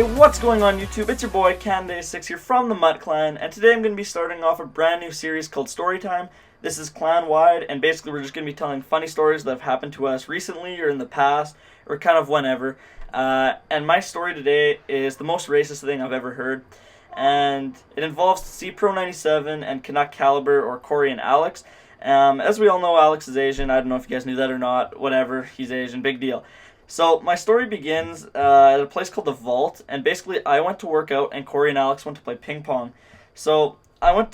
Hey, what's going on YouTube? It's your boy CanadaEH6 here from the Mutt clan, and today I'm going to be starting off a brand new series called Storytime. This is clan-wide, and basically we're just going to be telling funny stories that have happened to us recently or in the past, or kind of whenever. And my story today is the most racist thing I've ever heard, and it involves CPro97 and Canuck Caliber, or Corey and Alex. As we all know, Alex is Asian. I don't know if you guys knew that or not. Whatever, he's Asian, big deal. So my story begins at a place called The Vault, and basically I went to work out and Corey and Alex went to play ping pong. So I'll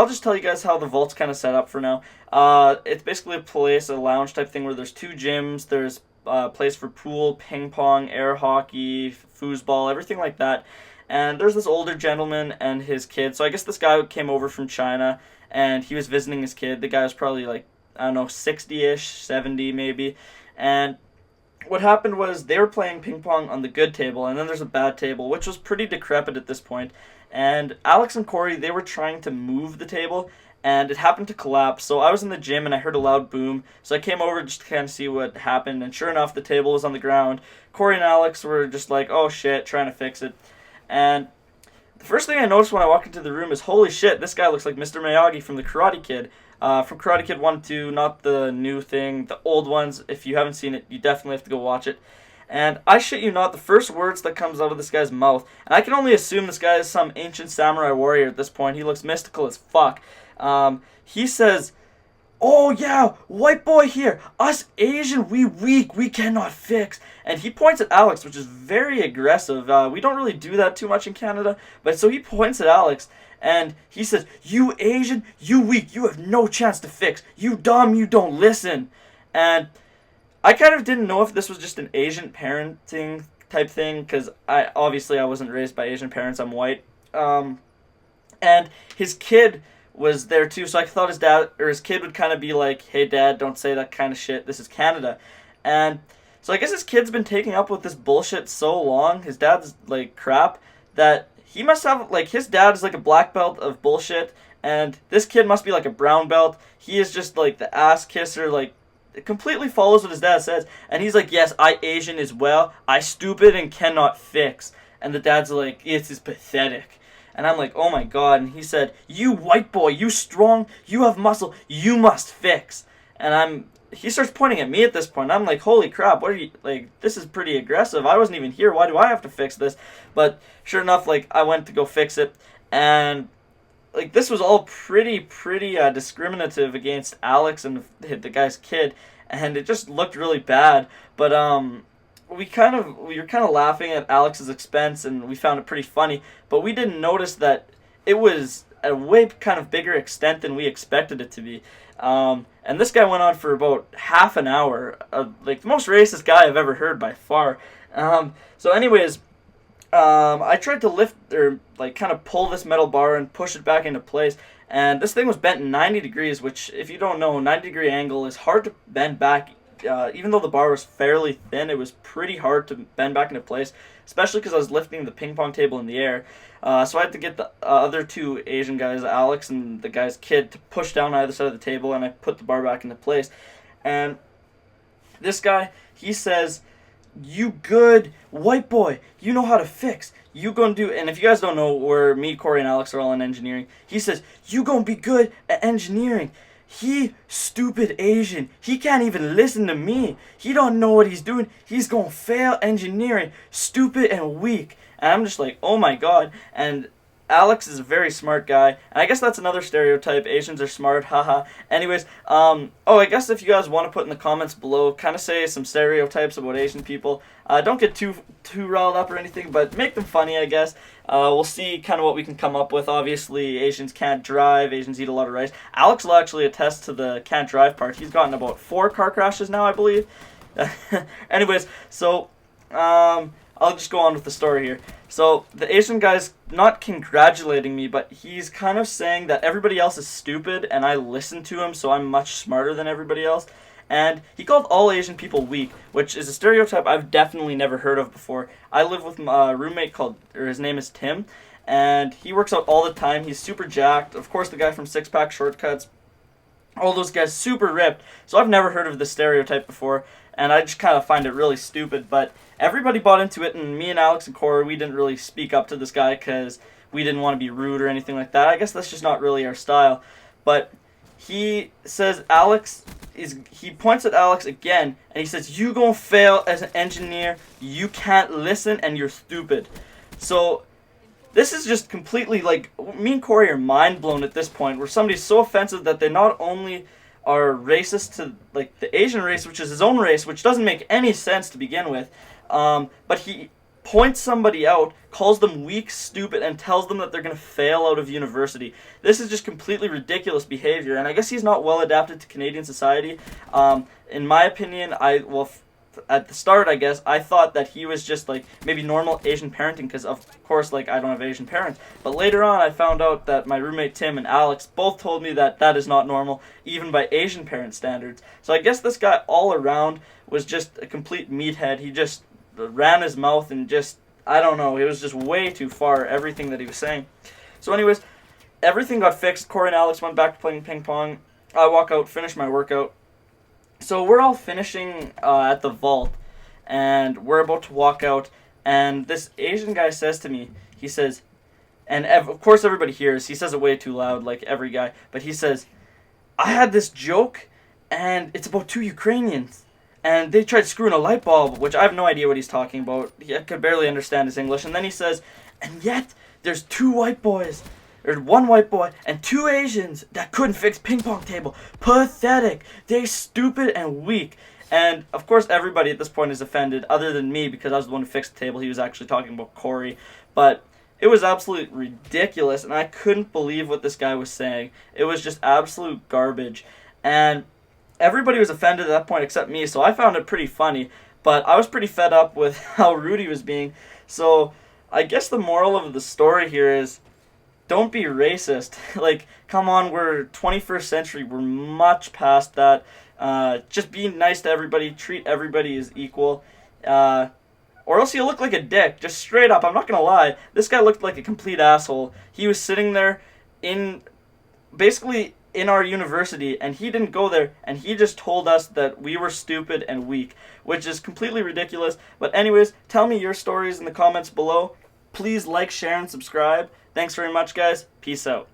just tell you guys how The Vault's kind of set up for now. It's basically a place, a lounge type thing where there's two gyms, there's a place for pool, ping pong, air hockey, foosball, everything like that. And there's this older gentleman and his kid. So I guess this guy came over from China and he was visiting his kid. The guy was probably like, I don't know, 60-ish, 70 maybe. And what happened was they were playing ping pong on the good table, and then there's a bad table, which was pretty decrepit at this point. And Alex and Corey, they were trying to move the table, and it happened to collapse. So I was in the gym, and I heard a loud boom. So I came over just to kind of see what happened, and sure enough, the table was on the ground. Corey and Alex were just like, oh shit, trying to fix it. And the first thing I noticed when I walked into the room is, holy shit, this guy looks like Mr. Miyagi from the Karate Kid. From Karate Kid 1 and 2, not the new thing, the old ones. If you haven't seen it, you definitely have to go watch it. And I shit you not, the first words that comes out of this guy's mouth, and I can only assume this guy is some ancient samurai warrior at this point. He looks mystical as fuck. He says, oh yeah, white boy here, us Asian, we weak, we cannot fix. And he points at Alex, which is very aggressive. We don't really do that too much in Canada, but so he points at Alex, and he says, you Asian, you weak, you have no chance to fix. You dumb, you don't listen. And I kind of didn't know if this was just an Asian parenting type thing, because I wasn't raised by Asian parents, I'm white. And his kid was there too, so I thought his kid would kind of be like, hey dad, don't say that kind of shit, this is Canada. And so I guess his kid's been taking up with this bullshit so long, his dad's like crap, that he must have, like, his dad is like a black belt of bullshit, and this kid must be like a brown belt. He is just like the ass kisser, like, it completely follows what his dad says. And he's like, yes, I Asian as well, I stupid and cannot fix. And the dad's like, it is pathetic. And I'm like, oh my god. And he said, you white boy, you strong, you have muscle, you must fix. And he starts pointing at me at this point. I'm like, holy crap, what are you, like, this is pretty aggressive. I wasn't even here. Why do I have to fix this? But sure enough, like, I went to go fix it. And, like, this was all pretty discriminative against Alex and the guy's kid. And it just looked really bad. But, we were kind of laughing at Alex's expense, and we found it pretty funny. But we didn't notice that it was at a way kind of bigger extent than we expected it to be. And this guy went on for about half an hour, like the most racist guy I've ever heard by far. So anyways, I tried to lift or like kind of pull this metal bar and push it back into place, and this thing was bent 90 degrees, which if you don't know, 90-degree angle is hard to bend back. Even though the bar was fairly thin, it was pretty hard to bend back into place, especially because I was lifting the ping pong table in the air. So I had to get the other two Asian guys, Alex and the guy's kid, to push down either side of the table, and I put the bar back into place. And this guy, he says, you good white boy, you know how to fix. You gonna do, and if you guys don't know, where me, Corey, and Alex are all in engineering, he says, you gonna be good at engineering. He stupid Asian. He can't even listen to me. He don't know what he's doing. He's gonna fail engineering. Stupid and weak. And I'm just like, oh my god. And Alex is a very smart guy. And I guess that's another stereotype. Asians are smart. Haha. Anyways, I guess if you guys want to put in the comments below, kind of say some stereotypes about Asian people. Don't get too riled up or anything, but make them funny, I guess. We'll see kind of what we can come up with. Obviously, Asians can't drive. Asians eat a lot of rice. Alex will actually attest to the can't drive part. He's gotten about 4 car crashes now, I believe. Anyways, so I'll just go on with the story here. So the Asian guy's not congratulating me, but he's kind of saying that everybody else is stupid and I listen to him, so I'm much smarter than everybody else. And he called all Asian people weak, which is a stereotype I've definitely never heard of before. I live with a roommate his name is Tim, and he works out all the time. He's super jacked. Of course, the guy from Six Pack Shortcuts, all those guys super ripped. So I've never heard of this stereotype before, and I just kind of find it really stupid. But everybody bought into it, and me and Alex and Corey, we didn't really speak up to this guy because we didn't want to be rude or anything like that. I guess that's just not really our style. But he says he points at Alex again, and he says, "You gonna fail as an engineer, you can't listen, and you're stupid." So this is just completely, like, me and Corey are mind blown at this point, where somebody's so offensive that they not only are racist to, like, the Asian race, which is his own race, which doesn't make any sense to begin with, but he points somebody out, calls them weak, stupid, and tells them that they're going to fail out of university. This is just completely ridiculous behavior, and I guess he's not well adapted to Canadian society. In my opinion, at the start, I guess, I thought that he was just, like, maybe normal Asian parenting, because, of course, like, I don't have Asian parents. But later on, I found out that my roommate Tim and Alex both told me that that is not normal, even by Asian parent standards. So I guess this guy all around was just a complete meathead. He just ran his mouth and just, I don't know, it was just way too far, everything that he was saying. So anyways, everything got fixed. Corey and Alex went back to playing ping pong. I walk out, finish my workout. So we're all finishing at the vault, and we're about to walk out, and this Asian guy says to me, he says, and of course everybody hears, he says it way too loud, like every guy, but he says, "I had this joke, and it's about two Ukrainians, and they tried screwing a light bulb," which I have no idea what he's talking about. I could barely understand his English. And then he says, "And yet there's two white boys, or one white boy and two Asians that couldn't fix ping pong table. Pathetic. They stupid and weak." And of course everybody at this point is offended, other than me, because I was the one who fixed the table. He was actually talking about Corey. But it was absolutely ridiculous, and I couldn't believe what this guy was saying. It was just absolute garbage. And everybody was offended at that point except me, so I found it pretty funny. But I was pretty fed up with how rude he was being. So I guess the moral of the story here is, don't be racist. Like, come on, we're 21st century. We're much past that. Just be nice to everybody. Treat everybody as equal. Or else you look like a dick. Just straight up. I'm not going to lie. This guy looked like a complete asshole. He was sitting there basically in our university, and he didn't go there, and he just told us that we were stupid and weak, which is completely ridiculous. But anyways, tell me your stories in the comments below. Please like, share, and subscribe. Thanks very much, guys. Peace out.